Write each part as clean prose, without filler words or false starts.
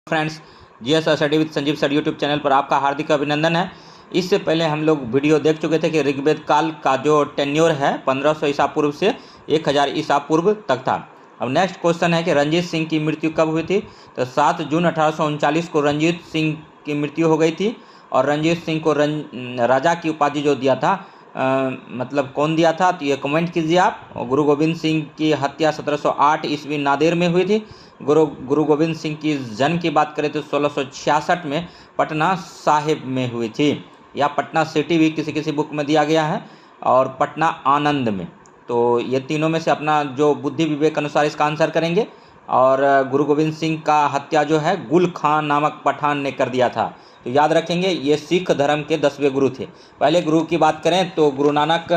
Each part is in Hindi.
Friends, GS study with Sanjeev sir YouTube channel पर आपका हार्दिक अभिनंदन है। इससे पहले हम लोग वीडियो देख चुके थे कि ऋग्वेद काल का जो टेन्योर है 1500 ईसा पूर्व से 1000 ईसा पूर्व तक था। अब नेक्स्ट क्वेश्चन है कि रंजीत सिंह की मृत्यु कब हुई थी। तो 7 जून 1839 को रंजीत सिंह की मृत्यु हो गई थी। और रंजीत सिंह को राजा की उपाधि जो दिया था मतलब कौन दिया था, तो ये कमेंट कीजिए आप। गुरु गोविंद सिंह की हत्या 1708 ईस्वी नादेर में हुई थी। गुरु गोविंद सिंह की जन्म की बात करें तो 1666 में पटना साहिब में हुई थी, या पटना सिटी भी किसी किसी बुक में दिया गया है, और पटना आनंद में। तो ये तीनों में से अपना जो बुद्धि विवेक अनुसार इसका आंसर करेंगे। और गुरु गोविंद सिंह का हत्या जो है गुल खान नामक पठान ने कर दिया था। तो याद रखेंगे ये सिख धर्म के 10वें गुरु थे। पहले गुरु की बात करें तो गुरु नानक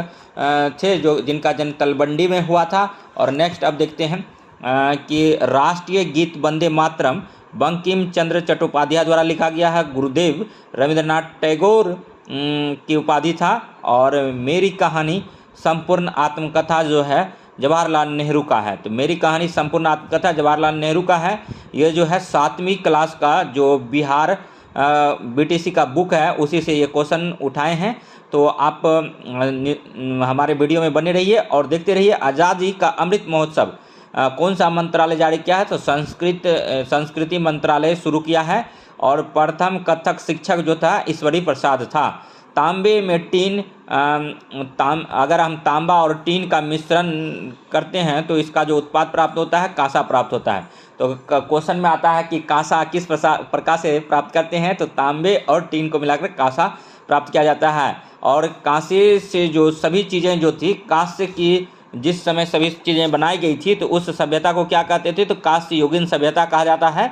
थे, जो जिनका जन्म तलवंडी में हुआ था। और नेक्स्ट अब देखते हैं कि राष्ट्रीय गीत वंदे मातरम बंकिम चंद्र चट्टोपाध्याय द्वारा लिखा गया है। गुरुदेव रविंद्रनाथ टैगोर की उपाधि था। और मेरी कहानी संपूर्ण आत्मकथा जो है जवाहरलाल नेहरू का है। तो मेरी कहानी संपूर्ण आत्मकथा जवाहरलाल नेहरू का है। ये जो है 7वीं क्लास का जो बिहार बीटीसी का बुक है उसी से ये क्वेश्चन उठाए हैं। तो आप हमारे वीडियो में बने रहिए और देखते रहिए। आज़ादी का अमृत महोत्सव कौन सा मंत्रालय जारी किया है, तो संस्कृति मंत्रालय शुरू किया है। और प्रथम कथक शिक्षक जो था ईश्वरी प्रसाद था। तांबे में टीन अगर हम तांबा और टीन का मिश्रण करते हैं तो इसका जो उत्पाद प्राप्त होता है कांसा प्राप्त होता है। तो क्वेश्चन में आता है कि कांसा किस प्रकार से प्राप्त करते हैं, तो तांबे और टीन को मिलाकर कांसा प्राप्त किया जाता है। और कांसे से जो सभी चीज़ें जो थी, कांस्य की जिस समय सभी चीज़ें बनाई गई थी तो उस सभ्यता को क्या कहते थे, तो कांस्य युगीन सभ्यता कहा जाता है।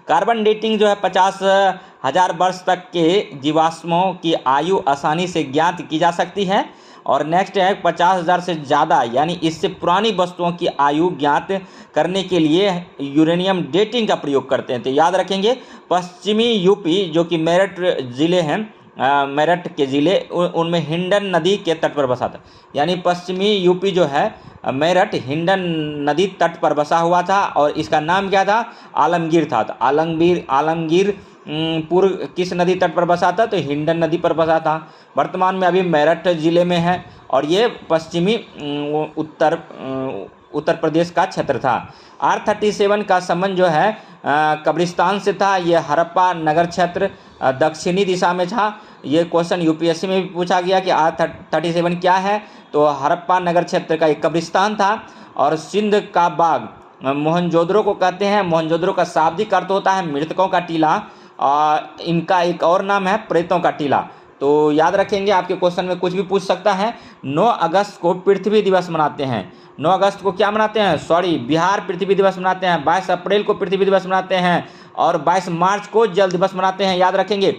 कार्बन डेटिंग जो है 50,000 वर्ष तक के जीवाश्मों की आयु आसानी से ज्ञात की जा सकती है। और नेक्स्ट है 50,000 से ज़्यादा यानी इससे पुरानी वस्तुओं की आयु ज्ञात करने के लिए यूरेनियम डेटिंग का प्रयोग करते हैं। तो याद रखेंगे पश्चिमी यूपी जो कि मेरठ ज़िले हैं, मेरठ के ज़िले उनमें हिंडन नदी के तट पर बसा था। यानी पश्चिमी यूपी जो है मेरठ हिंडन नदी तट पर बसा हुआ था। और इसका नाम क्या था, आलमगीर था। तो आलमगीर पूर्व किस नदी तट पर बसा था, तो हिंडन नदी पर बसा था। वर्तमान में अभी मेरठ ज़िले में है और ये पश्चिमी उत्तर प्रदेश का क्षेत्र था। R37 का संबंध जो है कब्रिस्तान से था। ये हड़प्पा नगर क्षेत्र दक्षिणी दिशा में था। ये क्वेश्चन यूपीएससी में भी पूछा गया कि R37 क्या है, तो हड़प्पा नगर क्षेत्र का एक कब्रिस्तान था। और सिंध का बाग मोहनजोदड़ो को कहते हैं। मोहनजोदड़ो का शाब्दिक अर्थ होता है मृतकों का टीला। इनका एक और नाम है प्रेतों का टीला। तो याद रखेंगे, आपके क्वेश्चन में कुछ भी पूछ सकता है। 9 अगस्त को पृथ्वी दिवस मनाते हैं। 9 अगस्त को क्या मनाते हैं, बिहार पृथ्वी दिवस मनाते हैं। 22 अप्रैल को पृथ्वी दिवस मनाते हैं। और 22 मार्च को जल दिवस मनाते हैं। याद रखेंगे।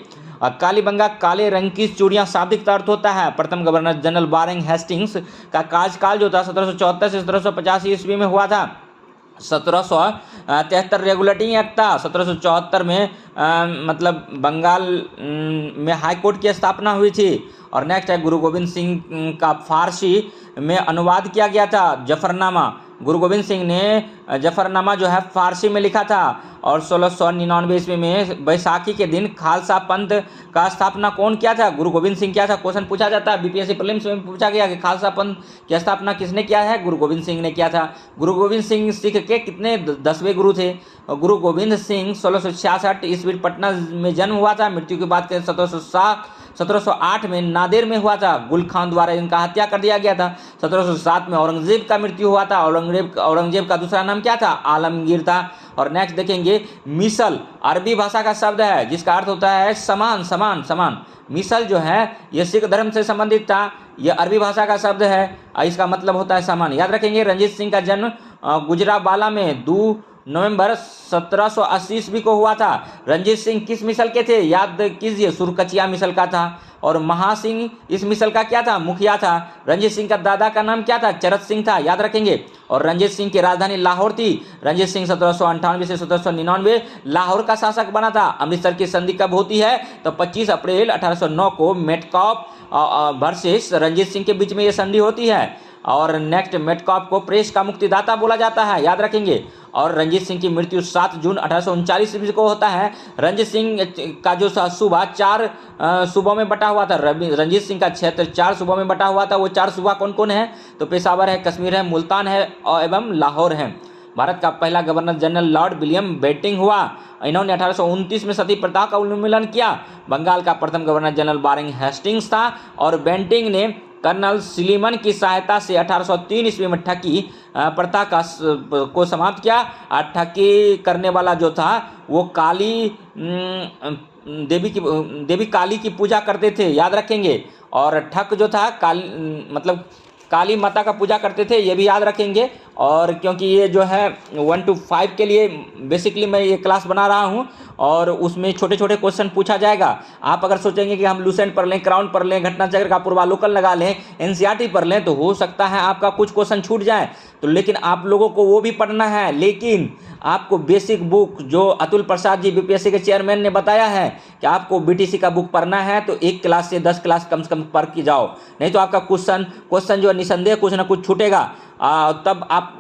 कालीबंगा काले रंग की चूड़ियाँ शाब्दिक अर्थ होता है। प्रथम गवर्नर जनरल वारेन हेस्टिंग्स का कार्यकाल जो था 1774 से 1785 ईस्वी में हुआ था। 1773 रेगुलेटिंग एक्ट था। 1774 में मतलब बंगाल में हाई कोर्ट की स्थापना हुई थी। और नेक्स्ट है गुरु गोविंद सिंह का फारसी में अनुवाद किया गया था जफरनामा। गुरु गोविंद सिंह ने जफरनामा जो है फारसी में लिखा था। और 1699 ईस्वी में बैसाखी के दिन खालसा पंथ का स्थापना कौन किया था, गुरु गोविंद सिंह किया था। क्वेश्चन पूछा जाता है बीपीएससी प्रीलिम्स में पूछा गया कि खालसा पंथ की स्थापना किसने किया है, गुरु गोविंद सिंह ने किया था। गुरु गोविंद सिंह सिख के कितने 10वें गुरु थे। गुरु गोविंद सिंह 1666 ईस्वी पटना में जन्म हुआ था। मृत्यु की बात करें 1708 में नादेर में हुआ था। गुल खान द्वारा इनका हत्या कर दिया गया था। 1707 में औरंगजेब का मृत्यु हुआ था। औरंगजेब का दूसरा नाम क्या था, आलमगीर था। और नेक्स्ट देखेंगे मिसल अरबी भाषा का शब्द है जिसका अर्थ होता है समान समान समान। मिसल जो है ये सिख धर्म से संबंधित था। यह अरबी भाषा का शब्द है, इसका मतलब होता है समान। याद रखेंगे रंजीत सिंह का जन्म गुजरावाला में 2 नवंबर 1780 ईस्वी को हुआ था। रंजीत सिंह किस मिसल के थे, याद कीजिए, सुरकचिया मिसल का था। और महासिंह इस मिसल का क्या था, मुखिया था। रंजीत सिंह का दादा का नाम क्या था, चरत सिंह था। याद रखेंगे। और रंजीत सिंह की राजधानी लाहौर थी। रंजीत सिंह 1798 से 1799 लाहौर का शासक बना था। अमृतसर की संधि कब होती है, तो 25 अप्रैल 1809 को मेटकॉप वर्सेस रंजीत सिंह के बीच में ये संधि होती है। और नेक्स्ट मेटकॉप को प्रेस का मुक्तिदाता बोला जाता है, याद रखेंगे। और रंजीत सिंह की मृत्यु 7 जून 1839 ईस्वी को होता है। रंजीत सिंह का जो सूबा 4 सूबों में बटा हुआ था, रंजीत सिंह का क्षेत्र 4 सूबों में बटा हुआ था। वो 4 सूबा कौन कौन है? तो पेशावर है, कश्मीर है, मुल्तान है और एवं लाहौर है। भारत का पहला governor general Lord William Bentinck हुआ। इन्होंने 1829 में सती प्रथा का उन्मूलन किया। बंगाल का प्रथम गवर्नर जनरल वारेन हेस्टिंग्स था और बेंटिंग ने कर्नल सिलीमन की सहायता से 1803 ईस्वी में ठगी प्रथा को समाप्त किया। ठगी करने वाला जो था वो काली देवी काली की पूजा करते थे, याद रखेंगे। और ठग जो था मतलब काली माता का पूजा करते थे, ये भी याद रखेंगे। और क्योंकि ये जो है 1 to 5 के लिए बेसिकली मैं ये क्लास बना रहा हूँ और उसमें छोटे छोटे क्वेश्चन पूछा जाएगा। आप अगर सोचेंगे कि हम लूसेंट पढ़ लें, क्राउन पढ़ लें, घटना चक्र का पूर्वालोकन लगा लें, एनसीईआरटी पढ़ लें, तो हो सकता है आपका कुछ क्वेश्चन छूट जाए। तो लेकिन आप लोगों को वो भी पढ़ना है, लेकिन आपको बेसिक बुक जो अतुल प्रसाद जी बीपीएससी के चेयरमैन ने बताया है कि आपको बीटीसी का बुक पढ़ना है, तो 1 क्लास से 10 क्लास कम से कम पढ़ के जाओ, नहीं तो आपका क्वेश्चन जो है निसंदेह कुछ ना कुछ छूटेगा। तब आप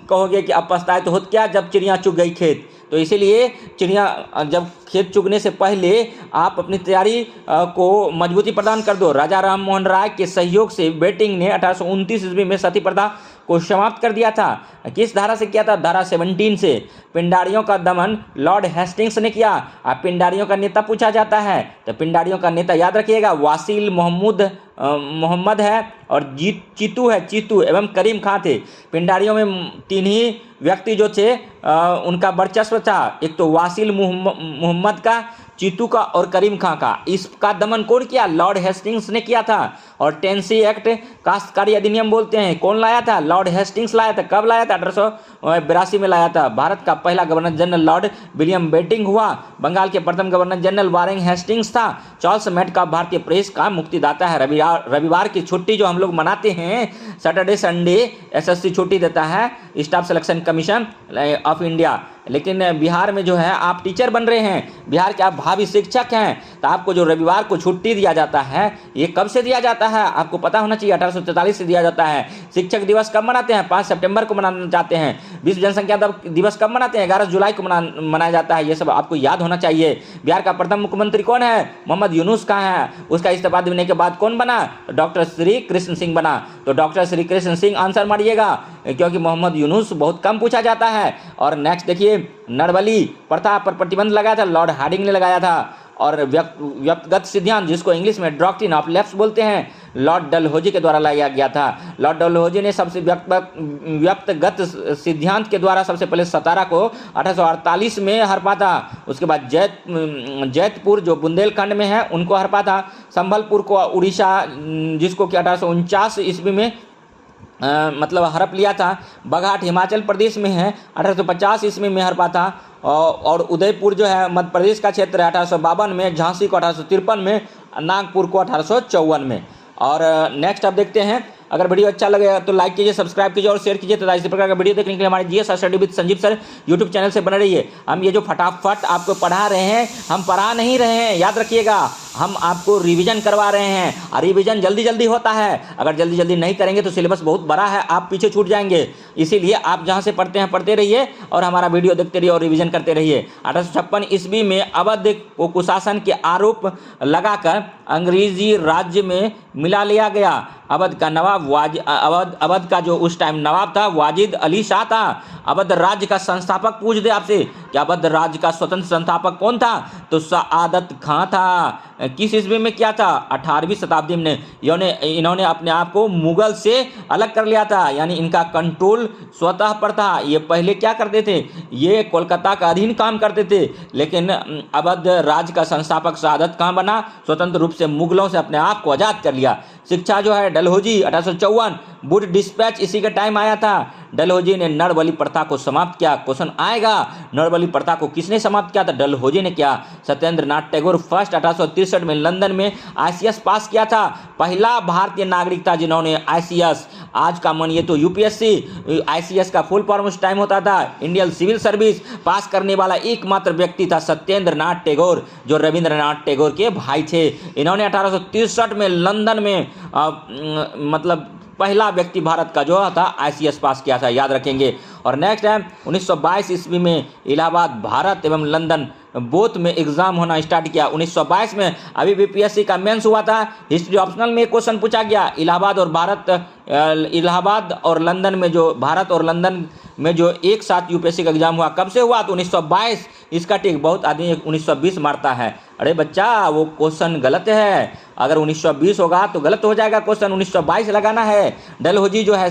कहोगे कि अब पछताए तो होत क्या जब चिड़िया चुग गई खेत। तो इसीलिए चिड़िया जब खेत चुगने से पहले आप अपनी तैयारी को मजबूती प्रदान कर दो। राजा राम मोहन राय के सहयोग से बेंटिंग ने 1829 ईस्वी में सती प्रथा को समाप्त कर दिया था। किस धारा से किया था? धारा 17 से। पिंडारियों का दमन लॉर्ड हेस्टिंग्स ने किया। अब पिंडारियों का नेता पूछा जाता है, तो पिंडारियों का नेता याद रखिएगा वासिल मोहम्मद है और चीतू एवं करीम खां थे। पिंडारियों में 3 ही व्यक्ति जो थे उनका वर्चस्व था, एक तो वासिल मोहम्मद का, चीतू का और करीम खां का। इसका दमन कौन किया? लॉर्ड हेस्टिंग्स ने किया था। और टेंसी एक्ट काश्तकारी अधिनियम बोलते हैं, कौन लाया था? लॉर्ड हेस्टिंग्स लाया था। कब लाया था? 1882 में लाया था। भारत का पहला governor general Lord William Bentinck हुआ। बंगाल के प्रथम गवर्नर जनरल वारेन हेस्टिंग्स था। चार्ल्स मेटकॉफ भारतीय प्रेस का मुक्तिदाता है। रविवार की छुट्टी जो हम लोग मनाते हैं, सैटरडे संडे एसएससी छुट्टी देता है, staff selection commission of India. लेकिन बिहार में जो है आप टीचर बन रहे हैं, बिहार के आप भावी शिक्षक हैं, तो आपको जो रविवार को छुट्टी दिया जाता है, ये कब से दिया जाता है आपको पता होना चाहिए। 1843 से दिया जाता है। शिक्षक दिवस कब मनाते हैं? 5 सितंबर को मनाना चाहते हैं। विश्व जनसंख्या दिवस कब मनाते हैं? 11 जुलाई को मनाया जाता है। ये सब आपको याद होना चाहिए। बिहार का प्रथम मुख्यमंत्री कौन है? मोहम्मद यूनुस का है। उसका इस्तीफा देने के बाद कौन बना? डॉक्टर श्री कृष्ण सिंह बना। तो डॉक्टर श्री कृष्ण सिंह आंसर मारिएगा, क्योंकि मोहम्मद यूनुस बहुत कम पूछा जाता है। और नेक्स्ट देखिए, नरबली प्रथा पर प्रतिबंध लगाया था, लॉर्ड हार्डिंग ने लगाया था। और व्यक्तिगत सिद्धांत, जिसको इंग्लिश में डॉक्ट्रिन ऑफ लेफ्ट बोलते हैं, लॉर्ड डलहौजी के द्वारा लाया गया था। लॉर्ड डलहौजी ने सबसे व्यक्तिगत सिद्धांत के द्वारा सबसे पहले सतारा को 1848 में हरपा था। उसके बाद जैतपुर जो बुंदेलखंड में है उनको हरपा था। संबलपुर को उड़ीसा, जिसको कि 1849 ईस्वी में मतलब हड़प लिया था। बघाट हिमाचल प्रदेश में है, 1850 ईस्वी में हड़पा था। और उदयपुर जो है मध्य प्रदेश का क्षेत्र है, 1852 में। झांसी को 1853 में, नागपुर को 1854 में। और नेक्स्ट आप देखते हैं, अगर वीडियो अच्छा लगे तो लाइक कीजिए, सब्सक्राइब कीजिए और शेयर कीजिए। तथा इसी प्रकार का वीडियो देखने के लिए हमारे GS study with Sanjeev sir YouTube channel से बने रहिए। हम ये जो फटाफट आपको पढ़ा रहे हैं, हम पढ़ा नहीं रहे हैं, याद रखिएगा, हम आपको रिवीजन करवा रहे हैं। और रिवीजन जल्दी जल्दी होता है, अगर जल्दी जल्दी नहीं करेंगे तो सिलेबस बहुत बड़ा है, आप पीछे छूट जाएंगे। इसीलिए आप जहाँ से पढ़ते हैं पढ़ते रहिए और हमारा वीडियो देखते रहिए और रिवीजन करते रहिए। 1856 ईस्वी में अवध को कुशासन के आरोप लगाकर अंग्रेजी राज्य में मिला लिया गया। अवध का नवाब अवध का जो उस टाइम नवाब था वाजिद अली शाह था। अवध राज्य का संस्थापक पूछ दे आपसे कि अवध राज्य का स्वतंत्र संस्थापक कौन था, तो सआदत खां था। किस ईस्वी में किया था? 18वीं शताब्दी में। इन्होंने अपने आप को मुगल से अलग कर लिया था, यानी इनका कंट्रोल स्वतः पर था। ये पहले क्या करते थे? ये कोलकाता का अधीन काम करते थे, लेकिन अवध राज्य का संस्थापक सआदत खां बना, स्वतंत्र रूप से मुगलों से अपने आप को आज़ाद कर लिया। शिक्षा जो है डलहौजी 1854, वुड डिस्पैच इसी का टाइम आया था। डलहौजी ने नरबली प्रथा को समाप्त किया। क्वेश्चन आएगा, नरबली प्रथा को किसने समाप्त किया था? डलहौजी ने किया। सत्येंद्र नाथ टैगोर फर्स्ट 1863 में लंदन में आईसीएस पास किया था। पहला भारतीय नागरिक था जिन्होंने आईसीएस, आज का मानिए तो यूपीएससी, आईसीएस का फुल फॉर्म उस टाइम होता था इंडियन सिविल सर्विस, पास करने वाला एकमात्र व्यक्ति था सत्येंद्र नाथ टैगोर, जो रविंद्रनाथ टैगोर के भाई थे। इन्होंने 1863 में लंदन में मतलब पहला व्यक्ति भारत का जो था ICS पास किया था, याद रखेंगे। और नेक्स्ट है 1922 ईस्वी में इलाहाबाद भारत एवं लंदन बोथ में एग्जाम होना स्टार्ट किया। 1922 में अभी BPSC का मेंस हुआ था, हिस्ट्री ऑप्शनल में क्वेश्चन पूछा गया, इलाहाबाद और लंदन में जो भारत और लंदन में जो एक साथ UPSC का एग्जाम हुआ, कब से हुआ? तो 1922। इसका टिक बहुत आदमी 1920 मारता है। अरे बच्चा, वो क्वेश्चन गलत है, अगर 1920 होगा तो गलत हो जाएगा क्वेश्चन, 1922 लगाना है। डलहौजी जो है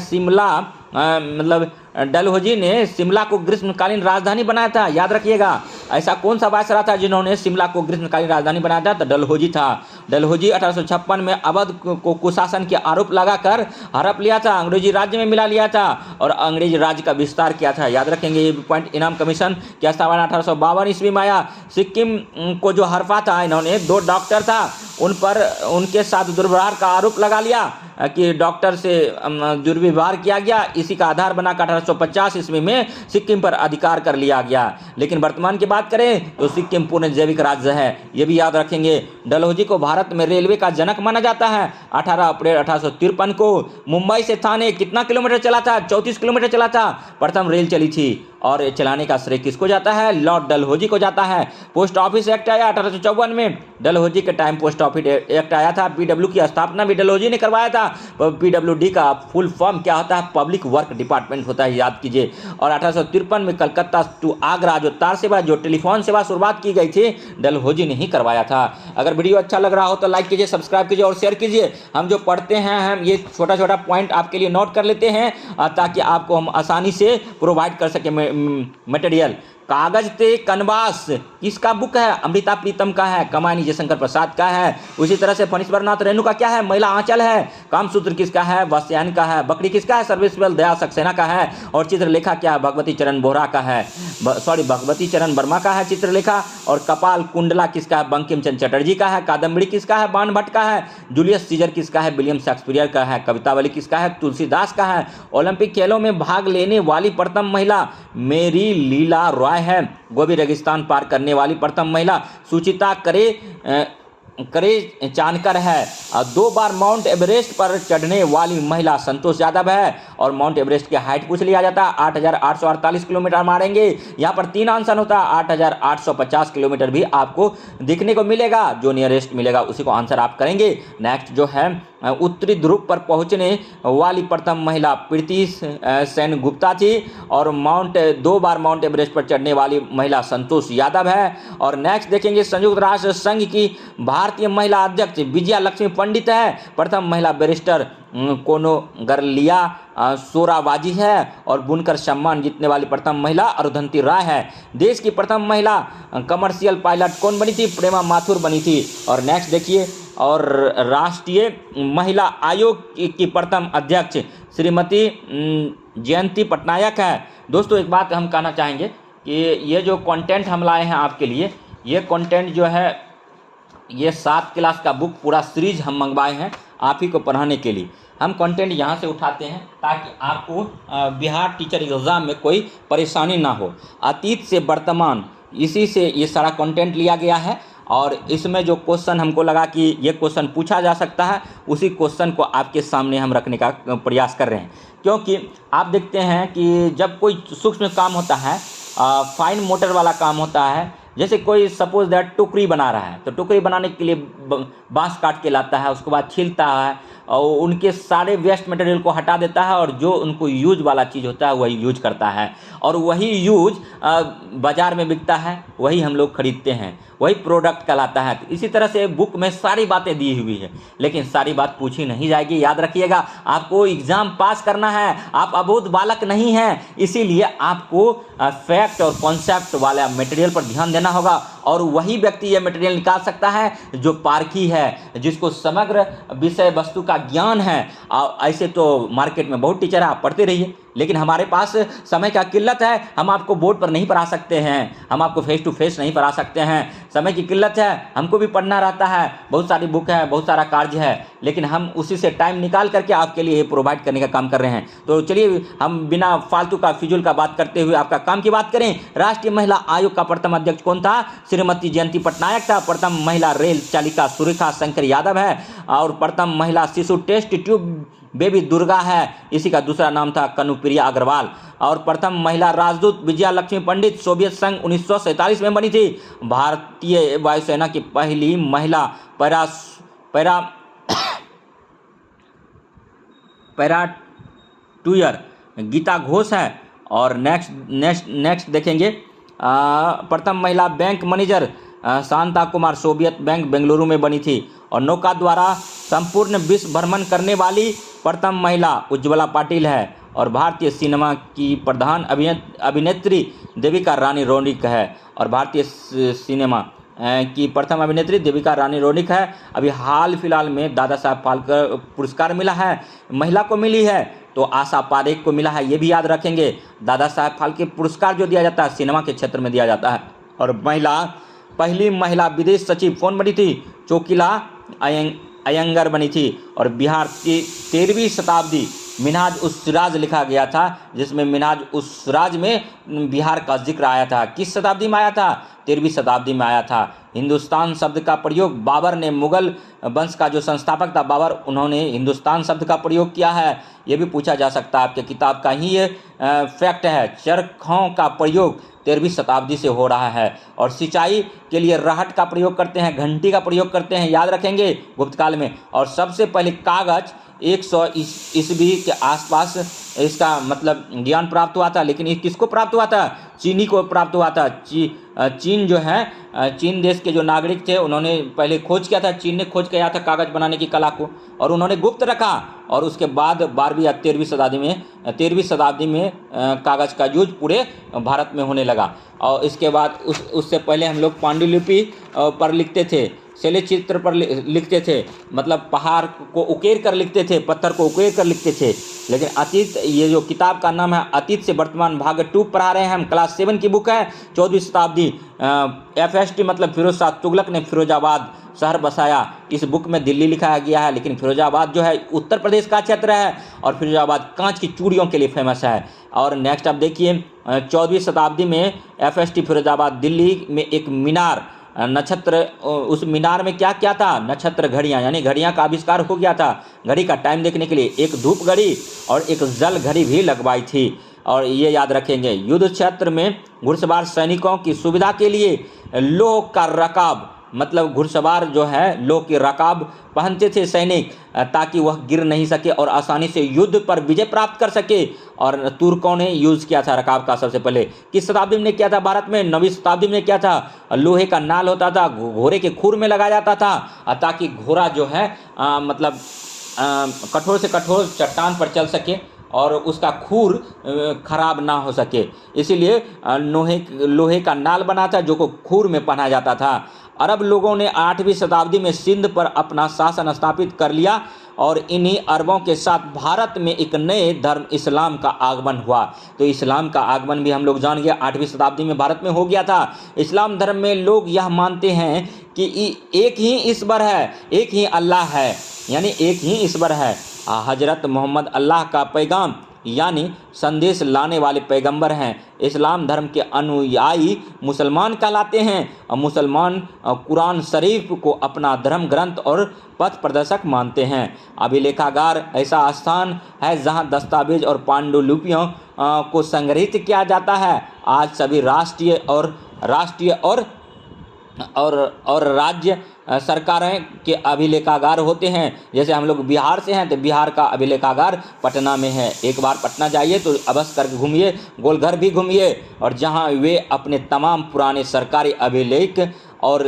डलहौजी ने शिमला को ग्रीष्मकालीन राजधानी बनाया था, याद रखिएगा। ऐसा कौन सा वायसराय था जिन्होंने शिमला को ग्रीष्मकालीन राजधानी बनाया था? तो डलहौजी था। डलहौजी 1856 में अवध को कुशासन के आरोप लगाकर हड़प लिया था, अंग्रेजी राज्य में मिला लिया था और अंग्रेजी राज्य का विस्तार किया था, याद रखेंगे। ये पॉइंट इनाम कमीशन की स्थापना 1852 ईस्वी में आया। सिक्किम को जो हड़पा था, इन्होंने 2 डॉक्टर था, उन पर उनके साथ दुर्व्यवहार का आरोप लगा लिया कि डॉक्टर से दुर्व्यवहार किया गया। इसी का आधार बनाकर 1850 ईस्वी में सिक्किम पर अधिकार कर लिया गया। लेकिन वर्तमान की बात करें तो सिक्किम पूर्ण जैविक राज्य है, ये भी याद रखेंगे। डलहौजी को भारत में रेलवे का जनक माना जाता है। 18 अप्रैल 1853 को मुंबई से थाने कितना किलोमीटर चला था? 34 किलोमीटर चला था। प्रथम रेल चली थी और चलाने का श्रेय किसको जाता है? लॉर्ड डलहौजी को जाता है। पोस्ट ऑफिस एक्ट आया 1854 में, डलहौजी के टाइम पोस्ट ऑफिस एक्ट आया था। PW की स्थापना भी डलहौजी ने करवाया था। PWD का फुल फॉर्म क्या होता है? पब्लिक वर्क डिपार्टमेंट होता है, याद कीजिए। और 1853 में कलकत्ता टू आगरा जो तार सेवा, जो टेलीफोन सेवा शुरुआत की गई थी, डलहौजी ने ही करवाया था। अगर वीडियो अच्छा लग रहा हो तो लाइक कीजिए, सब्सक्राइब कीजिए और शेयर कीजिए। हम जो पढ़ते हैं, हम ये छोटा छोटा पॉइंट आपके लिए नोट कर लेते हैं ताकि आपको हम आसानी से प्रोवाइड कर सके मटेरियल। कागज ते कनवास किसका बुक है? अमृता प्रीतम का है। कमानी जयशंकर प्रसाद का है। उसी तरह से फणीश्वरनाथ रेणु का क्या है? महिला आंचल है। कामसूत्र किसका है? वात्स्यायन का है। बकरी किसका है? सर्विसवेल दया सक्सेना का है। और चित्रलेखा क्या है? भगवती चरण बोहरा का है, भगवती चरण वर्मा का है चित्रलेखा। और कपाल कुंडला किसका है? बंकिम चंद्र चटर्जी का है। कादम्बरी किसका है? बाण भट्ट का है। जूलियस सीजर किसका है? विलियम शेक्सपियर का है। कवितावली किसका है? तुलसीदास का है। ओलंपिक खेलों में भाग लेने वाली प्रथम महिला मेरी लीला रॉय है। गोबी रेगिस्तान पार करने वाली प्रथम महिला सुचिता करे चानकर है। 2 बार माउंट एवरेस्ट पर चढ़ने वाली महिला संतोष यादव है। और माउंट एवरेस्ट की हाइट पूछ लिया जाता है, 8,848 किलोमीटर मारेंगे। यहाँ पर 3 आंसर होता है, 8,850 किलोमीटर भी आपको देखने को मिलेगा। जो नियरेस्ट मिलेगा उसी को आंसर आप करेंगे। नेक्स्ट जो है उत्तरी ध्रुव पर पहुंचने वाली प्रथम महिला प्रीति सेन गुप्ता थी। और 2 बार माउंट एवरेस्ट पर चढ़ने वाली महिला संतोष यादव है। और नेक्स्ट देखेंगे संयुक्त राष्ट्र संघ की भारतीय महिला अध्यक्ष विजया लक्ष्मी पंडित है। प्रथम महिला बैरिस्टर कोनोगरलिया सोराबाजी है। और बुनकर सम्मान जीतने वाली प्रथम महिला अरुंधति राय है। देश की प्रथम महिला कमर्शियल पायलट कौन बनी थी? प्रेमा माथुर बनी थी। और नेक्स्ट देखिए, और राष्ट्रीय महिला आयोग की प्रथम अध्यक्ष श्रीमती जयंती पटनायक है। दोस्तों एक बात हम कहना चाहेंगे कि ये जो कंटेंट हम लाए हैं आपके लिए, ये कंटेंट जो है, ये 7 क्लास का बुक पूरा सीरीज हम मंगवाए हैं आप ही को पढ़ाने के लिए। हम कंटेंट यहाँ से उठाते हैं ताकि आपको बिहार टीचर एग्ज़ाम में कोई परेशानी ना हो। अतीत से वर्तमान, इसी से ये सारा कंटेंट लिया गया है। और इसमें जो क्वेश्चन हमको लगा कि ये क्वेश्चन पूछा जा सकता है, उसी क्वेश्चन को आपके सामने हम रखने का प्रयास कर रहे हैं। क्योंकि आप देखते हैं कि जब कोई सूक्ष्म काम होता है, फाइन मोटर वाला काम होता है, जैसे कोई सपोज दैट टोकरी बना रहा है, तो टोकरी बनाने के लिए बांस काट के लाता है, उसके बाद छीलता है और उनके सारे वेस्ट मटेरियल को हटा देता है और जो उनको यूज वाला चीज़ होता है वही यूज करता है। और वही यूज बाज़ार में बिकता है, वही हम लोग खरीदते हैं, वही प्रोडक्ट कहलाता है। तो इसी तरह से बुक में सारी बातें दी हुई है, लेकिन सारी बात पूछी नहीं जाएगी। याद रखिएगा, आपको एग्ज़ाम पास करना है, आप अबोध बालक नहीं हैं, इसीलिए आपको फैक्ट और कॉन्सेप्ट वाला मटेरियल पर ध्यान देना होगा। और वही व्यक्ति ये मटेरियल निकाल सकता है जो पारखी है, जिसको समग्र विषय वस्तु का ज्ञान है। ऐसे तो मार्केट में बहुत टीचर है, आप पढ़ते रहिए, लेकिन हमारे पास समय का किल्लत है, हम आपको बोर्ड पर नहीं पढ़ा सकते हैं, हम आपको फेस टू फेस नहीं पढ़ा सकते हैं, समय की किल्लत है, हमको भी पढ़ना रहता है, बहुत सारी बुक है, बहुत सारा कार्य है, लेकिन हम उसी से टाइम निकाल करके आपके लिए प्रोवाइड करने का काम कर रहे हैं। तो चलिए हम बिना फालतू का फिजूल का बात करते हुए आपका काम की बात करें। राष्ट्रीय महिला आयोग का प्रथम अध्यक्ष कौन था? श्रीमती जयंती पटनायक था। प्रथम महिला रेल चालिका सुरेखा शंकर यादव है। और प्रथम महिला शिशु टेस्ट ट्यूब बेबी दुर्गा है, इसी का दूसरा नाम था कनुप्रिया अग्रवाल। और प्रथम महिला राजदूत विजया लक्ष्मी पंडित सोवियत संघ 1947 में बनी थी। भारतीय वायुसेना की पहली महिला पैराटूयर गीता घोष है। और नेक्स्ट देखेंगे, प्रथम महिला bank manager Shanta Kumar Soviet bank Bengaluru में बनी थी। और नौका द्वारा संपूर्ण विश्व भ्रमण करने वाली प्रथम महिला उज्ज्वला पाटिल है। और भारतीय सिनेमा की प्रधान अभिनेत्री देविका रानी रोनिक है। और भारतीय सिनेमा की प्रथम अभिनेत्री देविका रानी रोनिक है। अभी हाल फिलहाल में दादा साहब फाल्के पुरस्कार मिला है, महिला को मिली है, तो आशा पारेख को मिला है, ये भी याद रखेंगे। दादा साहब फाल्के पुरस्कार जो दिया जाता है सिनेमा के क्षेत्र में दिया जाता है। और पहली महिला विदेश सचिव कौन बनी थी? चोकिला अयंगर बनी थी। और बिहार की 13वीं शताब्दी मिन्हाज उस सिराज लिखा गया था, जिसमें मिन्हाज उस सिराज में बिहार का जिक्र आया था। किस शताब्दी में आया था? 13वीं शताब्दी में आया था। हिंदुस्तान शब्द का प्रयोग बाबर ने, मुगल वंश का जो संस्थापक था बाबर, उन्होंने हिंदुस्तान शब्द का प्रयोग किया है। ये भी पूछा जा सकता है, आपके किताब का ही ये फैक्ट है। चरखों का प्रयोग 13वीं शताब्दी से हो रहा है। और सिंचाई के लिए रहट का प्रयोग करते हैं, घंटी का प्रयोग करते हैं, याद रखेंगे, गुप्तकाल में। और सबसे पहले कागज 100 ईस्वी के आसपास इसका मतलब ज्ञान प्राप्त हुआ था। लेकिन ये किसको प्राप्त हुआ था? चीनी को प्राप्त हुआ था। चीन जो है, चीन देश के जो नागरिक थे, उन्होंने पहले खोज किया था, चीन ने खोज किया था कागज़ बनाने की कला को, और उन्होंने गुप्त रखा। और उसके बाद 12वीं या 13वीं शताब्दी में कागज़ का यूज पूरे भारत में होने लगा। और इसके बाद उससे पहले हम लोग पांडुलिपि पर लिखते थे, शैल चित्र पर लिखते थे, मतलब पहाड़ को उकेर कर लिखते थे, पत्थर को उकेर कर लिखते थे। लेकिन अतीत, ये जो किताब का नाम है अतीत से वर्तमान भाग 2 पढ़ा रहे हैं हम, क्लास 7 की बुक है। 14वीं शताब्दी, FST मतलब फिरोज शाह तुगलक ने फिरोजाबाद शहर बसाया। इस बुक में दिल्ली लिखा गया है, लेकिन फिरोजाबाद जो है उत्तर प्रदेश का क्षेत्र है। और फिरोजाबाद कांच की चूड़ियों के लिए फेमस है। और नेक्स्ट आप देखिए, 14वीं शताब्दी में FST फिरोजाबाद दिल्ली में एक मीनार, नक्षत्र, उस मीनार में क्या क्या था? नक्षत्र घड़ियाँ, यानी घड़ियाँ का आविष्कार हो गया था। घड़ी का टाइम देखने के लिए एक धूप घड़ी और एक जल घड़ी भी लगवाई थी। और ये याद रखेंगे, युद्ध क्षेत्र में घुड़सवार सैनिकों की सुविधा के लिए लोह का रकाब, मतलब घुड़सवार जो है लोह की रकाब पहनते थे सैनिक, ताकि वह गिर नहीं सके और आसानी से युद्ध पर विजय प्राप्त कर सके। और तुर्कों ने यूज़ किया था रकाब का सबसे पहले। किस शताब्दी में किया था? भारत में 9वीं शताब्दी में क्या था? लोहे का नाल होता था, घोड़े के खुर में लगाया जाता था, ताकि घोड़ा जो है मतलब कठोर से कठोर चट्टान पर चल सके और उसका खूर खराब ना हो सके। इसीलिए लोहे का नाल बना था, जो को खूर में पहना जाता था। अरब लोगों ने 8वीं शताब्दी में सिंध पर अपना शासन स्थापित कर लिया। और इन्हीं अरबों के साथ भारत में एक नए धर्म इस्लाम का आगमन हुआ। तो इस्लाम का आगमन भी हम लोग जान गया, 8वीं शताब्दी में भारत में हो गया था। इस्लाम धर्म में लोग यह मानते हैं कि एक ही ईश्वर है, एक ही अल्लाह है, यानी एक ही ईश्वर है। हजरत मोहम्मद अल्लाह का पैगाम यानी संदेश लाने वाले पैगंबर हैं। इस्लाम धर्म के अनुयायी मुसलमान कहलाते हैं। और मुसलमान कुरान शरीफ को अपना धर्म ग्रंथ और पथ प्रदर्शक मानते हैं। अभिलेखागार ऐसा स्थान है जहां दस्तावेज और पांडुलिपियों को संग्रहित किया जाता है। आज सभी राष्ट्रीय और राज्य सरकारें के अभिलेखागार होते हैं। जैसे हम लोग बिहार से हैं तो बिहार का अभिलेखागार पटना में है। एक बार पटना जाइए तो अवश्य करके घूमिए, गोलघर भी घूमिए, और जहां वे अपने तमाम पुराने सरकारी अभिलेख और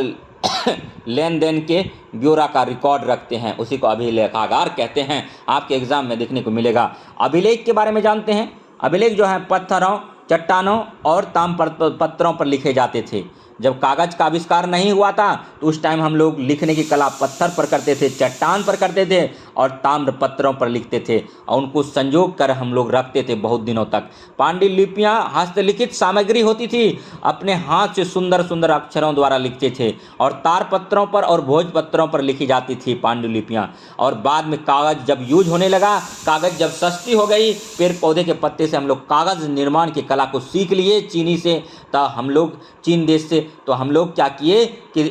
लेन देन के ब्यौरा का रिकॉर्ड रखते हैं, उसी को अभिलेखागार कहते हैं। आपके एग्जाम में देखने को मिलेगा। अभिलेख के बारे में जानते हैं। अभिलेख जो है पत्थरों, चट्टानों और ताम्रपत्रों पर लिखे जाते थे। जब कागज़ का आविष्कार नहीं हुआ था तो उस टाइम हम लोग लिखने की कला पत्थर पर करते थे, चट्टान पर करते थे और ताम्र पत्रों पर लिखते थे, और उनको संजो कर हम लोग रखते थे बहुत दिनों तक। पांडुलिपियाँ हस्तलिखित सामग्री होती थी, अपने हाथ से सुंदर सुंदर अक्षरों द्वारा लिखते थे, और तार पत्रों पर और भोजपत्रों पर लिखी जाती थी पांडुलिपियाँ। और बाद में कागज़ जब यूज होने लगा, कागज़ जब सस्ती हो गई, पेड़ पौधे के पत्ते से हम लोग कागज़ निर्माण की कला को सीख लिए चीनी से। तो हम लोग चीन देश से तो हम लोग क्या किए कि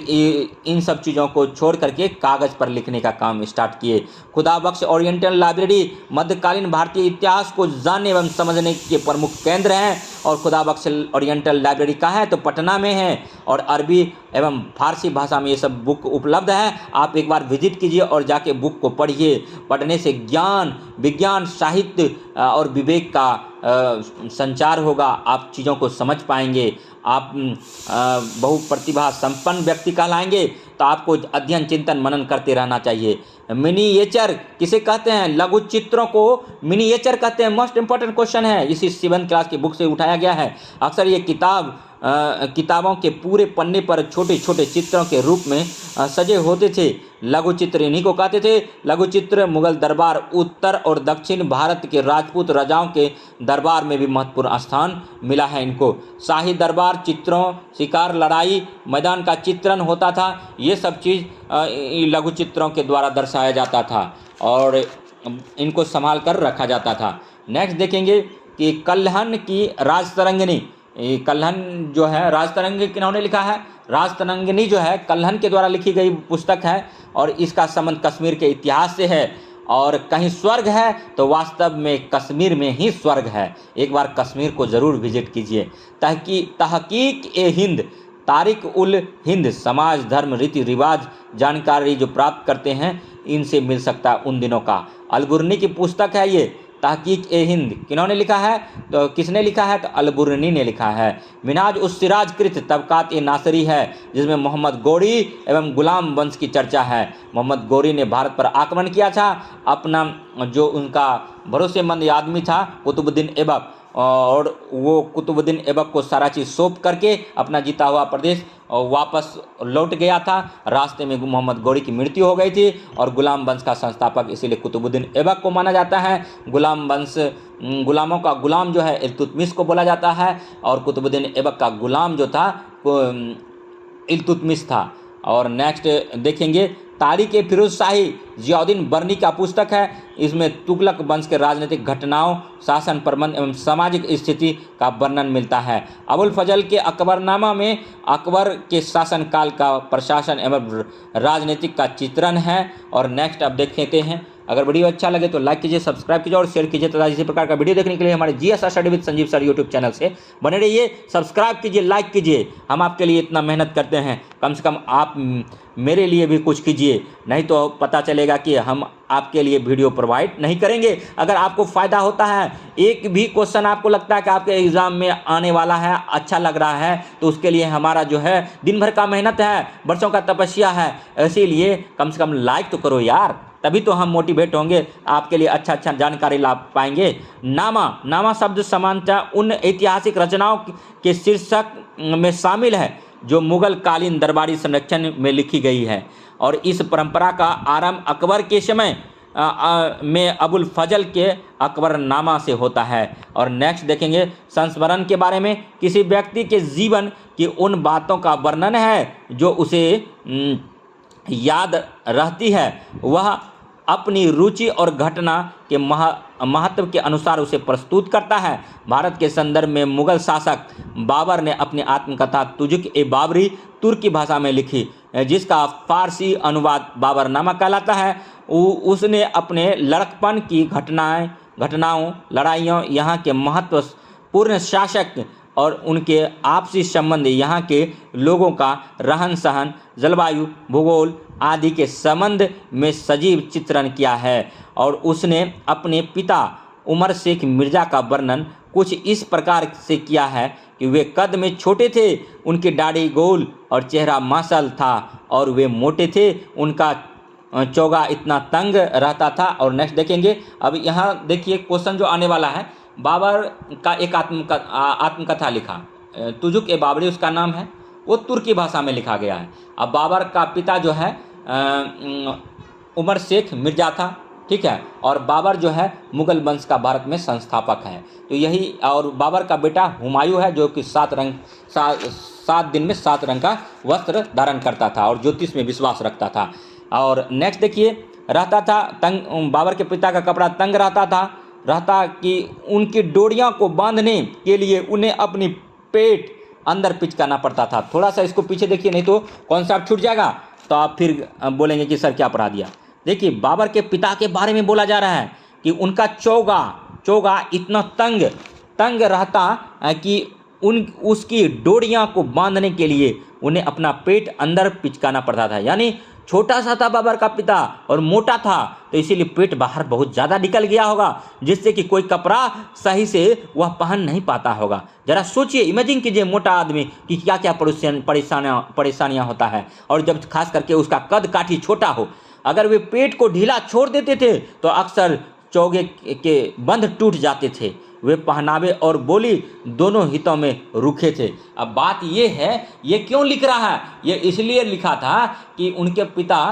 इन सब चीज़ों को छोड़ करके कागज़ पर लिखने का काम स्टार्ट किए। खुदाबख्श ओरिएंटल लाइब्रेरी मध्यकालीन भारतीय इतिहास को जानने एवं समझने के प्रमुख केंद्र हैं। और खुदाबख्श ओरिएंटल लाइब्रेरी कहाँ है? तो पटना में है। और अरबी एवं फारसी भाषा में ये सब बुक उपलब्ध है। आप एक बार विजिट कीजिए और जाके बुक को पढ़िए। पढ़ने से ज्ञान, विज्ञान, साहित्य और विवेक का संचार होगा। आप चीज़ों को समझ पाएंगे। आप बहुप्रतिभा संपन्न व्यक्ति कहलाएंगे। तो आपको अध्ययन, चिंतन, मनन करते रहना चाहिए। मिनिएचर किसे कहते हैं? लघु चित्रों को मिनिएचर कहते हैं। मोस्ट इंपॉर्टेंट क्वेश्चन है, इसी 7th क्लास की बुक से उठाया गया है। अक्सर ये किताबों के पूरे पन्ने पर छोटे छोटे चित्रों के रूप में सजे होते थे। लघु चित्र इन्हीं को कहते थे। लघु चित्र मुगल दरबार, उत्तर और दक्षिण भारत के राजपूत राजाओं के दरबार में भी महत्वपूर्ण स्थान मिला है इनको। शाही दरबार चित्रों, शिकार, लड़ाई मैदान का चित्रण होता था। ये सब चीज़ लघु चित्रों के द्वारा दर्शाया जाता था और इनको संभाल कर रखा जाता था। नेक्स्ट देखेंगे कि कल्हन की राजतरंगिणी। कल्हन जो है, राजतरंगिणी किन्होंने लिखा है? राजतरंगिणी जो है कल्हन के द्वारा लिखी गई पुस्तक है और इसका संबंध कश्मीर के इतिहास से है। और कहीं स्वर्ग है तो वास्तव में कश्मीर में ही स्वर्ग है। एक बार कश्मीर को ज़रूर विजिट कीजिए। तहकीक ए हिंद, तारिक उल हिंद समाज, धर्म, रीति रिवाज जानकारी जो प्राप्त करते हैं इनसे मिल सकता है उन दिनों का। अलबुर्नी की पुस्तक है ये, तहकीक ए हिंद। किन्होंने लिखा है? तो किसने लिखा है? तो अलबुर्नी ने लिखा है। मिनाज उस सिराज कृत तबकात ए नासरी है जिसमें मोहम्मद गौरी एवं गुलाम वंश की चर्चा है। मोहम्मद गौरी ने भारत पर आक्रमण किया था। अपना जो उनका भरोसेमंद आदमी था कुतुबुद्दीन ऐबक, और वो कुतुबुद्दीन ऐबक को सारा चीज़ सौंप करके अपना जीता हुआ प्रदेश वापस लौट गया था। रास्ते में मोहम्मद गौरी की मृत्यु हो गई थी और गुलाम वंश का संस्थापक इसीलिए कुतुबुद्दीन ऐबक को माना जाता है। गुलाम वंश, गुलामों का गुलाम जो है इल्तुतमिश को बोला जाता है और कुतुबुद्दीन ऐबक का गुलाम जो था इल्तुतमिश था। और नेक्स्ट देखेंगे तारीख ए फिरोज शाही, जियाउद्दीन बर्नी का पुस्तक है। इसमें तुगलक वंश के राजनीतिक घटनाओं, शासन प्रबंध एवं सामाजिक स्थिति का वर्णन मिलता है। अबुल फजल के अकबरनामा में अकबर के शासनकाल का प्रशासन एवं राजनीतिक का चित्रण है। और नेक्स्ट अब देख लेते हैं। अगर वीडियो अच्छा लगे तो लाइक कीजिए, सब्सक्राइब कीजिए और शेयर कीजिए तथा इसी प्रकार का वीडियो देखने के लिए हमारे GS study with Sanjeev sir YouTube channel से बने रहिए। सब्सक्राइब कीजिए, लाइक कीजिए। हम आपके लिए इतना मेहनत करते हैं, कम से कम आप मेरे लिए भी कुछ कीजिए, नहीं तो पता चलेगा कि हम आपके लिए वीडियो प्रोवाइड नहीं करेंगे। अगर आपको फ़ायदा होता है, एक भी क्वेश्चन आपको लगता है कि आपके एग्ज़ाम में आने वाला है, अच्छा लग रहा है, तो उसके लिए हमारा जो है दिन भर का मेहनत है, बरसों का तपस्या है। इसीलिए कम से कम लाइक तो करो यार, तभी तो हम मोटिवेट होंगे, आपके लिए अच्छा जानकारी ला पाएंगे। नामा शब्द सामान्यतः उन ऐतिहासिक रचनाओं के शीर्षक में शामिल है जो मुगल कालीन दरबारी संरक्षण में लिखी गई है। और इस परंपरा का आरंभ अकबर के समय में अबुल फजल के अकबरनामा से होता है। और नेक्स्ट देखेंगे संस्मरण के बारे में। किसी व्यक्ति के जीवन की उन बातों का वर्णन है जो उसे याद रहती है। वह अपनी रुचि और घटना के महत्व के अनुसार उसे प्रस्तुत करता है। भारत के संदर्भ में मुगल शासक बाबर ने अपनी आत्मकथा तुजुक-ए-बाबरी तुर्की भाषा में लिखी, जिसका फारसी अनुवाद बाबरनामा कहलाता है। उसने अपने लड़कपन की घटनाओं, लड़ाइयों, यहाँ के महत्वपूर्ण शासक और उनके आपसी संबंध, यहाँ के लोगों का रहन सहन, जलवायु, भूगोल आदि के संबंध में सजीव चित्रण किया है। और उसने अपने पिता उमर शेख मिर्ज़ा का वर्णन कुछ इस प्रकार से किया है कि वे कद में छोटे थे, उनकी दाढ़ी गोल और चेहरा मांसल था और वे मोटे थे, उनका चौगा इतना तंग रहता था। और नेक्स्ट देखेंगे। अब यहाँ देखिए क्वेश्चन जो आने वाला है, बाबर का एक आत्मकथा लिखा, तुजुक-ए-बाबरी उसका नाम है, वो तुर्की भाषा में लिखा गया है। अब बाबर का पिता जो है उमर शेख मिर्ज़ा था, ठीक है, और बाबर जो है मुगल वंश का भारत में संस्थापक है। तो यही, और बाबर का बेटा हुमायूं है जो कि 7 दिन में 7 रंग का वस्त्र धारण करता था और ज्योतिष में विश्वास रखता था। और नेक्स्ट देखिए, रहता था तंग, बाबर के पिता का कपड़ा तंग रहता कि उनकी डोरियों को बांधने के लिए उन्हें अपनी पेट अंदर पिचकाना पड़ता था। थोड़ा सा इसको पीछे देखिए, नहीं तो कॉन्सेप्ट छूट जाएगा, तो आप फिर बोलेंगे कि सर क्या पढ़ा दिया। देखिए, बाबर के पिता के बारे में बोला जा रहा है कि उनका चोगा इतना तंग रहता कि उसकी डोरियां को बांधने के लिए उन्हें अपना पेट अंदर पिचकाना पड़ता था। यानी छोटा सा था बाबर का पिता और मोटा था, तो इसीलिए पेट बाहर बहुत ज़्यादा निकल गया होगा, जिससे कि कोई कपड़ा सही से वह पहन नहीं पाता होगा। जरा सोचिए, इमेजिन कीजिए मोटा आदमी कि क्या क्या परेशानियाँ होता है, और जब खास करके उसका कद काठी छोटा हो। अगर वे पेट को ढीला छोड़ देते थे तो अक्सर चौगे के बंध टूट जाते थे। वे पहनावे और बोली दोनों हितों में रुखे थे। अब बात ये है, ये क्यों लिख रहा है? ये इसलिए लिखा था कि उनके पिता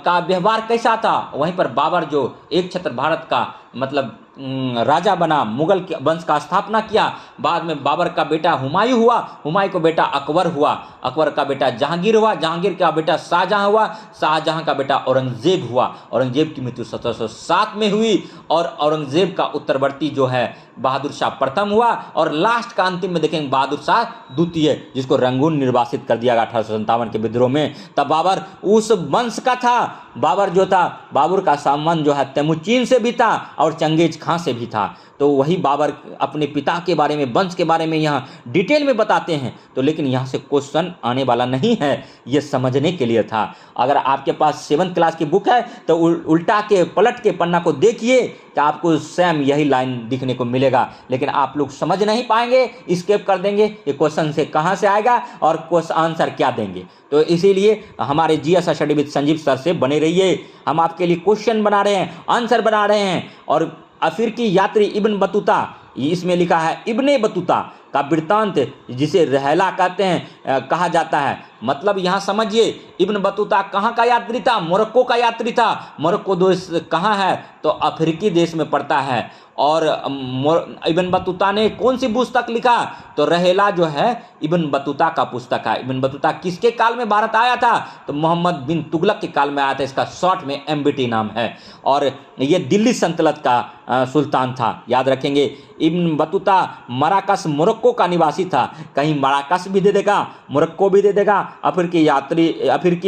का व्यवहार कैसा था। वहीं पर बाबर जो एक छत्र भारत का मतलब राजा बना, मुगल वंश का स्थापना किया। बाद में बाबर का बेटा हुमायूं हुआ, हुमायूं का बेटा अकबर हुआ, अकबर का बेटा जहांगीर हुआ, जहांगीर का बेटा शाहजहां हुआ, शाहजहां का बेटा औरंगजेब हुआ। औरंगजेब की मृत्यु 1707 में हुई, और औरंगजेब का उत्तरवर्ती जो है बहादुर शाह प्रथम हुआ, और लास्ट का अंतिम में देखेंगे बहादुर शाह द्वितीय, जिसको रंगून निर्वासित कर दिया गया 1857 के विद्रोह में। तब बाबर उस वंश का था। बाबर जो था, बाबर का संबंध जो है तैमूरचीन से भी था और चंगेज खां से भी था। तो वही बाबर अपने पिता के बारे में, वंश के बारे में यहाँ डिटेल में बताते हैं। तो लेकिन यहाँ से क्वेश्चन आने वाला नहीं है, ये समझने के लिए था। अगर आपके पास 7th क्लास की बुक है तो उल्टा के पलट के पन्ना को देखिए कि आपको सेम यही लाइन दिखने को मिलेगा, लेकिन आप लोग समझ नहीं पाएंगे, स्किप कर देंगे। ये क्वेश्चन से कहाँ से आएगा और क्वेश्चन आंसर क्या देंगे। तो इसीलिए हमारे GS study with Sanjeev sir से बने रहिए। हम आपके लिए क्वेश्चन बना रहे हैं, आंसर बना रहे हैं। और अफ्रीकी यात्री इब्न बतूता, इसमें लिखा है इब्ने बतूता का वृत्तांत, जिसे रहला कहते हैं, कहा जाता है। मतलब यहाँ समझिए, इब्न बतूता कहाँ का यात्री था? मोरक्को का यात्री था। मोरक्को देश कहाँ है? तो अफ्रीकी देश में पड़ता है। और इब्न बतूता ने कौन सी पुस्तक लिखा? तो रहेला जो है इब्न बतूता का पुस्तक है। इब्न बतूता किसके काल में भारत आया था? तो मोहम्मद बिन तुगलक के काल में आया था। इसका शॉर्ट में MBT नाम है, और ये दिल्ली सल्तनत का सुल्तान था, याद रखेंगे। इब्न बतूता मराकस मोरक्को का निवासी था। कहीं मराकस भी दे देगा, मोरक्को भी दे देगा, अफ्रीकी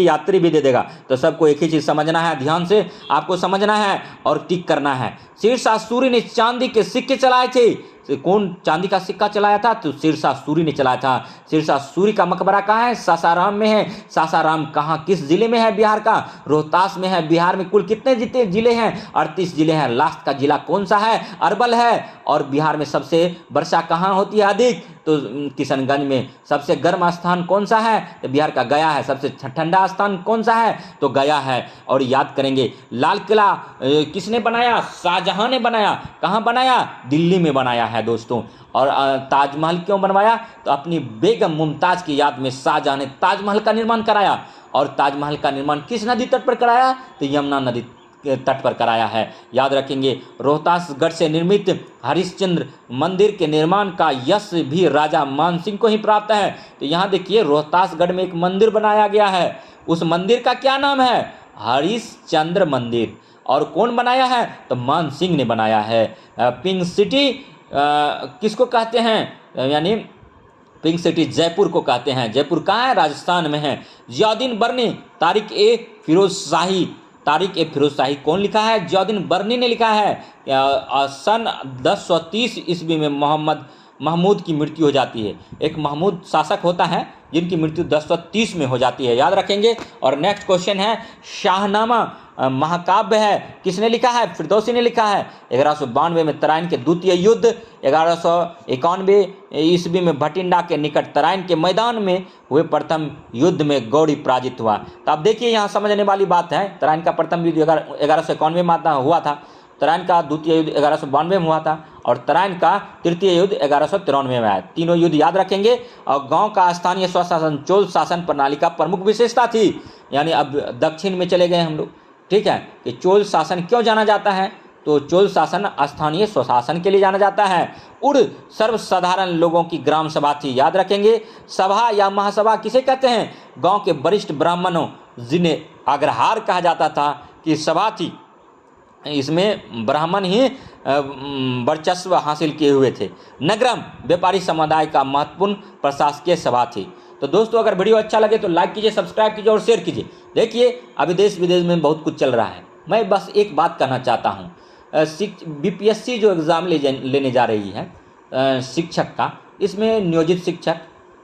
यात्री भी दे देगा। तो सबको एक ही चीज़ समझना है, ध्यान से आपको समझना है और टिक करना है। शेरशाह सूरी ने चांदी के सिक्के चलाए थे। कौन चांदी का सिक्का चलाया था? तो शेरशाह सूरी ने चलाया था। शेरशाह सूरी का मकबरा कहाँ है? सासाराम में है। सासाराम कहाँ, किस जिले में है? बिहार का रोहतास में है। बिहार में कुल कितने जिले हैं? 38 जिले हैं। लास्ट का जिला कौन सा है? अरवल है। और बिहार में सबसे वर्षा कहाँ होती है अधिक? तो किशनगंज में। सबसे गर्म स्थान कौन सा है? तो बिहार का गया है। सबसे ठंडा स्थान कौन सा है? तो गया है। और याद करेंगे, लाल किला किसने बनाया? शाहजहां ने बनाया। कहाँ बनाया? दिल्ली में बनाया है दोस्तों। और ताजमहल क्यों बनवाया? तो अपनी बेगम मुमताज की याद में शाहजहां ने ताजमहल का निर्माण कराया। और ताजमहल का निर्माण किस नदी तट पर कराया? तो यमुना नदी तट पर कराया है, याद रखेंगे। रोहतासगढ़ से निर्मित हरिश्चंद्र मंदिर के निर्माण का यश भी राजा मानसिंह को ही प्राप्त है। तो यहाँ देखिए, रोहतासगढ़ में एक मंदिर बनाया गया है। उस मंदिर का क्या नाम है? हरिश्चंद्र मंदिर। और कौन बनाया है? तो मानसिंह ने बनाया है। पिंक सिटी किसको कहते हैं? यानी पिंक सिटी जयपुर को कहते हैं। जयपुर कहाँ है? राजस्थान में है। जियाउद्दीन बर्नी, तारिक ए फिरोज शाही कौन लिखा है? जियाउद्दीन बर्नी ने लिखा है। सन 1030 ईस्वी में महमूद की मृत्यु हो जाती है। एक महमूद शासक होता है जिनकी मृत्यु 1030 में हो जाती है, याद रखेंगे। और नेक्स्ट क्वेश्चन है, शाहनामा महाकाव्य है, किसने लिखा है? फिरदौसी ने लिखा है। 1192 में तराइन के द्वितीय युद्ध, 1191 ईस्वी में भटिंडा के निकट तराइन के मैदान में हुए प्रथम युद्ध में गौड़ी पराजित हुआ। तो अब देखिए, यहाँ समझने वाली बात है। तराइन का प्रथम युद्ध 1191 में हुआ था। तराइन का द्वितीय युद्ध 1192 में हुआ था, और तराइन का तृतीय युद्ध 1193 में आया। तीनों युद्ध याद रखेंगे। और गांव का स्थानीय स्वशासन चोल शासन प्रणाली का प्रमुख विशेषता थी। यानी अब दक्षिण में चले गए हम लोग, ठीक है। कि चोल शासन क्यों जाना जाता है? तो चोल शासन स्थानीय स्वशासन के लिए जाना जाता है। उड़ सर्वसाधारण लोगों की ग्राम सभा थी, याद रखेंगे। सभा या महासभा किसे कहते हैं? गाँव के वरिष्ठ ब्राह्मणों, जिन्हें अग्रहार कहा जाता था, की सभा थी। इसमें ब्राह्मण ही वर्चस्व हासिल किए हुए थे। नगरम व्यापारी समुदाय का महत्वपूर्ण प्रशासकीय सभा थी। तो दोस्तों अगर वीडियो अच्छा लगे तो लाइक कीजिए, सब्सक्राइब कीजिए और शेयर कीजिए। देखिए अभी देश विदेश में बहुत कुछ चल रहा है। मैं बस एक बात कहना चाहता हूँ, बीपीएससी जो एग्ज़ाम लेने जा रही है शिक्षक का, इसमें नियोजित शिक्षक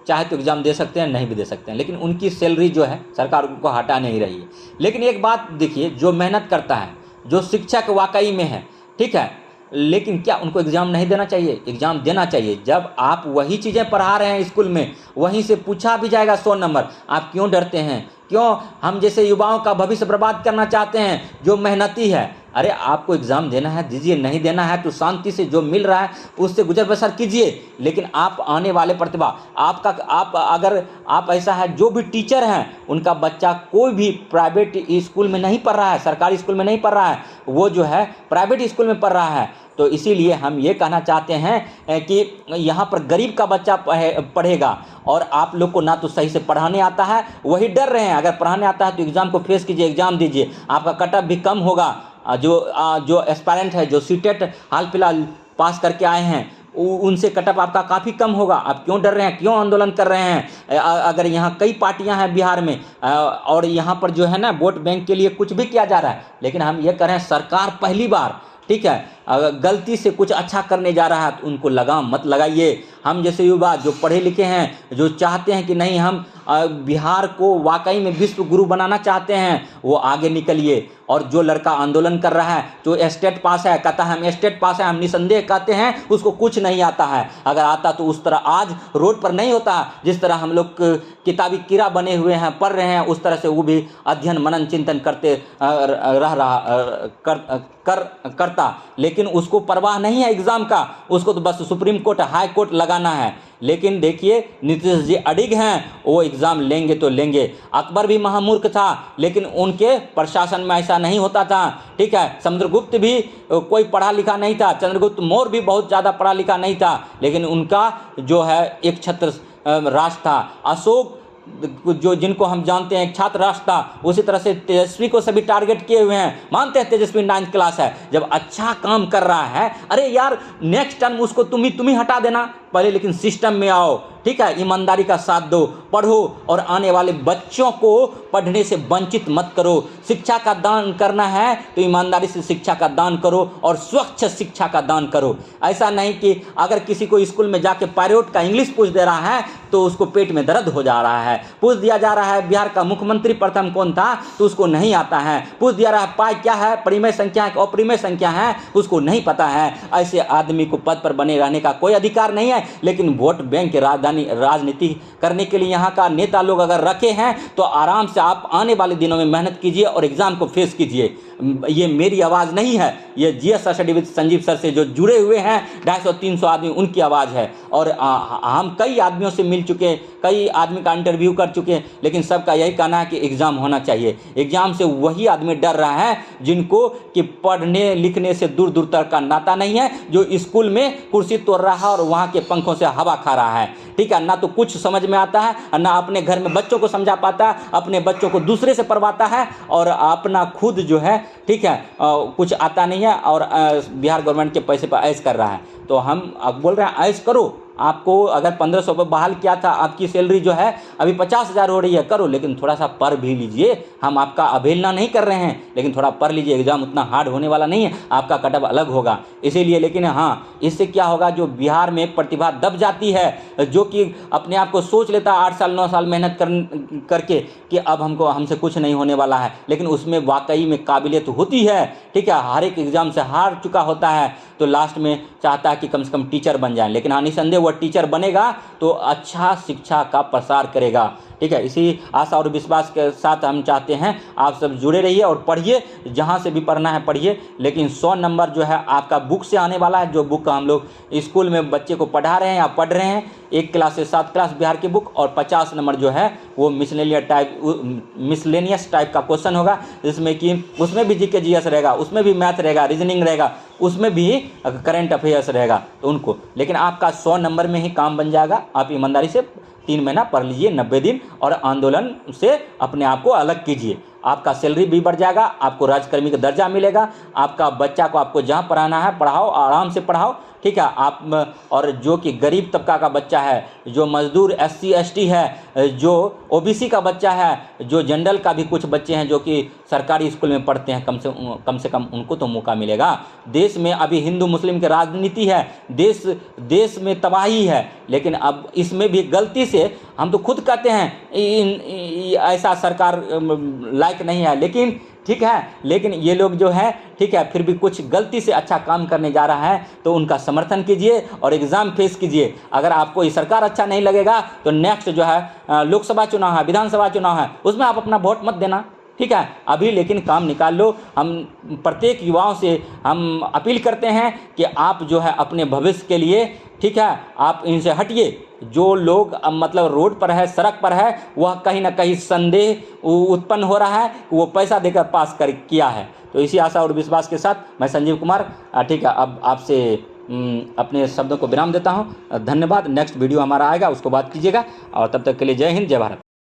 चाहे तो एग्ज़ाम दे सकते हैं, नहीं भी दे सकते हैं, लेकिन उनकी सैलरी जो है सरकार उनको हटा नहीं रही है। लेकिन एक बात देखिए, जो मेहनत करता है, जो शिक्षक वाकई में है, ठीक है, लेकिन क्या उनको एग्ज़ाम नहीं देना चाहिए? एग्ज़ाम देना चाहिए। जब आप वही चीज़ें पढ़ा रहे हैं स्कूल में, वहीं से पूछा भी जाएगा 100 नंबर। आप क्यों डरते हैं? क्यों हम जैसे युवाओं का भविष्य बर्बाद करना चाहते हैं जो मेहनती है? अरे आपको एग्ज़ाम देना है, दीजिए, नहीं देना है तो शांति से जो मिल रहा है उससे गुजर बसर कीजिए। लेकिन आप आने वाले प्रतिभा अगर आप ऐसा है, जो भी टीचर हैं उनका बच्चा कोई भी प्राइवेट स्कूल में नहीं पढ़ रहा है, सरकारी स्कूल में नहीं पढ़ रहा है, वो जो है प्राइवेट स्कूल में पढ़ रहा है। तो इसीलिए हम ये कहना चाहते हैं कि यहाँ पर गरीब का बच्चा पढ़ेगा और आप लोग को ना तो सही से पढ़ाने आता है, वही डर रहे हैं। अगर पढ़ाने आता है तो एग्ज़ाम को फेस कीजिए, एग्ज़ाम दीजिए, आपका कट ऑफ भी कम होगा। जो एस्पायरेंट है, जो सीटेट हाल फिलहाल पास करके आए हैं, उनसे कट ऑफ आपका काफ़ी कम होगा। आप क्यों डर रहे हैं? क्यों आंदोलन कर रहे हैं? अगर यहाँ कई पार्टियां हैं बिहार में और यहाँ पर जो है ना वोट बैंक के लिए कुछ भी किया जा रहा है, लेकिन हम ये कह रहे हैं सरकार पहली बार, ठीक है, अगर गलती से कुछ अच्छा करने जा रहा है तो उनको लगाम मत लगाइए। हम जैसे युवा जो पढ़े लिखे हैं, जो चाहते हैं कि नहीं हम बिहार को वाकई में विश्व गुरु बनाना चाहते हैं, वो आगे निकलिए। और जो लड़का आंदोलन कर रहा है, जो स्टेट पास है, कहता है हम स्टेट पास है, हम निसंदेह कहते हैं उसको कुछ नहीं आता है। अगर आता तो उस तरह आज रोड पर नहीं होता। जिस तरह हम लोग किताबी कीड़ा बने हुए हैं, पढ़ रहे हैं, उस तरह से वो भी अध्ययन मनन चिंतन करते करता। लेकिन उसको परवाह नहीं है एग्ज़ाम का, उसको तो बस सुप्रीम कोर्ट, हाई कोर्ट लगाना है। लेकिन देखिए नीतीश जी अडिग हैं, वो एग्ज़ाम लेंगे तो लेंगे। अकबर भी महामूर्ख था, लेकिन उनके प्रशासन में ऐसा नहीं होता था, ठीक है। समुद्रगुप्त भी कोई पढ़ा लिखा नहीं था, चंद्रगुप्त मौर्य भी बहुत ज़्यादा पढ़ा लिखा नहीं था, लेकिन उनका जो है एक छत्र राष्ट्र था। अशोक जो जिनको हम जानते हैं एक छात्र राष्ट्र था, उसी तरह से तेजस्वी को सभी टारगेट किए हुए हैं। मानते हैं तेजस्वी 9th क्लास है, जब अच्छा काम कर रहा है, अरे यार नेक्स्ट टर्म उसको तुम ही हटा देना पहले, लेकिन सिस्टम में आओ, ठीक है, ईमानदारी का साथ दो, पढ़ो और आने वाले बच्चों को पढ़ने से वंचित मत करो। शिक्षा का दान करना है तो ईमानदारी से शिक्षा का दान करो और स्वच्छ शिक्षा का दान करो। ऐसा नहीं कि अगर किसी को स्कूल में जाके पैरोट का इंग्लिश पूछ दे रहा है तो उसको पेट में दर्द हो जा रहा है। पूछ दिया जा रहा है बिहार का मुख्यमंत्री प्रथम कौन था तो उसको नहीं आता है। पूछ दिया रहा है पाई क्या है, परिमेय संख्या है, अपरिमेय संख्या है, उसको नहीं पता है। ऐसे आदमी को पद पर बने रहने का कोई अधिकार नहीं है। लेकिन वोट बैंक राजनीति करने के लिए यहाँ का नेता लोग अगर रखे हैं तो आराम से आप आने वाले दिनों में मेहनत कीजिए और एग्जाम को फेस कीजिए। ये मेरी आवाज़ नहीं है, ये GS study with Sanjeev sir से जो जुड़े हुए हैं 250-300 आदमी, उनकी आवाज़ है। और हम कई आदमियों से मिल चुके, कई आदमी का इंटरव्यू कर चुके हैं, लेकिन सबका यही कहना है कि एग्ज़ाम होना चाहिए। एग्ज़ाम से वही आदमी डर रहा है जिनको कि पढ़ने लिखने से दूर दूर तक का नाता नहीं है, जो स्कूल में कुर्सी तोड़ रहा है और वहाँ के पंखों से हवा खा रहा है, ठीक है। ना तो कुछ समझ में आता है, ना अपने घर में बच्चों को समझा पाता है, अपने बच्चों को दूसरे से पढ़वाता है और अपना खुद जो है, ठीक है, कुछ आता नहीं है और बिहार गवर्नमेंट के पैसे पर ऐश कर रहा है। तो हम अब बोल रहे हैं ऐश करो। आपको अगर 1500 पर बहाल किया था, आपकी सैलरी जो है अभी 50,000 हो रही है, करो, लेकिन थोड़ा सा पढ़ भी लीजिए। हम आपका अवहेलना नहीं कर रहे हैं, लेकिन थोड़ा पढ़ लीजिए। एग्ज़ाम उतना हार्ड होने वाला नहीं है, आपका कटअप अलग होगा इसीलिए। लेकिन हाँ, इससे क्या होगा, जो बिहार में प्रतिभा दब जाती है, जो कि अपने आप को सोच लेता है 8 साल 9 साल मेहनत करके कि अब हमसे कुछ नहीं होने वाला है, लेकिन उसमें वाकई में काबिलियत होती है, ठीक है। हर एक एग्ज़ाम से हार चुका होता है तो लास्ट में चाहता है कि कम से कम टीचर बन जाए। लेकिन हाँ, निसंदेह वह टीचर बनेगा तो अच्छा शिक्षा का प्रसार करेगा, ठीक है। इसी आशा और विश्वास के साथ हम चाहते हैं आप सब जुड़े रहिए और पढ़िए, जहाँ से भी पढ़ना है पढ़िए। लेकिन 100 नंबर जो है आपका बुक से आने वाला है, जो बुक हम लोग स्कूल में बच्चे को पढ़ा रहे हैं या पढ़ रहे हैं, 1 क्लास से 7 क्लास बिहार की बुक, और 50 नंबर जो है वो मिसलेनियस टाइप का क्वेश्चन होगा, जिसमें कि उसमें भी जीके जीएस रहेगा, उसमें भी मैथ रहेगा, रीजनिंग रहेगा, उसमें भी करंट अफेयर्स रहेगा तो उनको। लेकिन आपका 100 नंबर में ही काम बन जाएगा। आप ईमानदारी से 3 महीना पढ़ लीजिए, 90 दिन, और आंदोलन से अपने आप को अलग कीजिए। आपका सैलरी भी बढ़ जाएगा, आपको राजकर्मी का दर्जा मिलेगा, आपका बच्चा को आपको जहाँ पढ़ाना है पढ़ाओ, आराम से पढ़ाओ, ठीक है। आप और जो कि गरीब तबका का बच्चा है, जो मजदूर SC ST है, जो OBC का बच्चा है, जो जनरल का भी कुछ बच्चे हैं जो कि सरकारी स्कूल में पढ़ते हैं, कम से कम उनको तो मौका मिलेगा। देश में अभी हिंदू मुस्लिम की राजनीति है, देश में तबाही है, लेकिन अब इसमें भी गलती से हम तो खुद कहते हैं ऐसा सरकार लायक नहीं है, लेकिन ठीक है, लेकिन ये लोग जो है ठीक है फिर भी कुछ गलती से अच्छा काम करने जा रहा है तो उनका समर्थन कीजिए और एग्ज़ाम फेस कीजिए। अगर आपको ये सरकार अच्छा नहीं लगेगा तो नेक्स्ट जो है लोकसभा चुनाव है, विधानसभा चुनाव है, उसमें आप अपना वोट मत देना, ठीक है। अभी लेकिन काम निकाल लो। हम प्रत्येक युवाओं से हम अपील करते हैं कि आप जो है अपने भविष्य के लिए, ठीक है, आप इनसे हटिए। जो लोग मतलब रोड पर है, सड़क पर है, वह कहीं ना कहीं संदेह उत्पन्न हो रहा है कि वो पैसा देकर पास किया है। तो इसी आशा और विश्वास के साथ मैं संजीव कुमार, ठीक है, अब आपसे अपने शब्दों को विराम देता हूं। धन्यवाद। नेक्स्ट वीडियो हमारा आएगा, उसको बात कीजिएगा, और तब तक के लिए जय हिंद, जय भारत।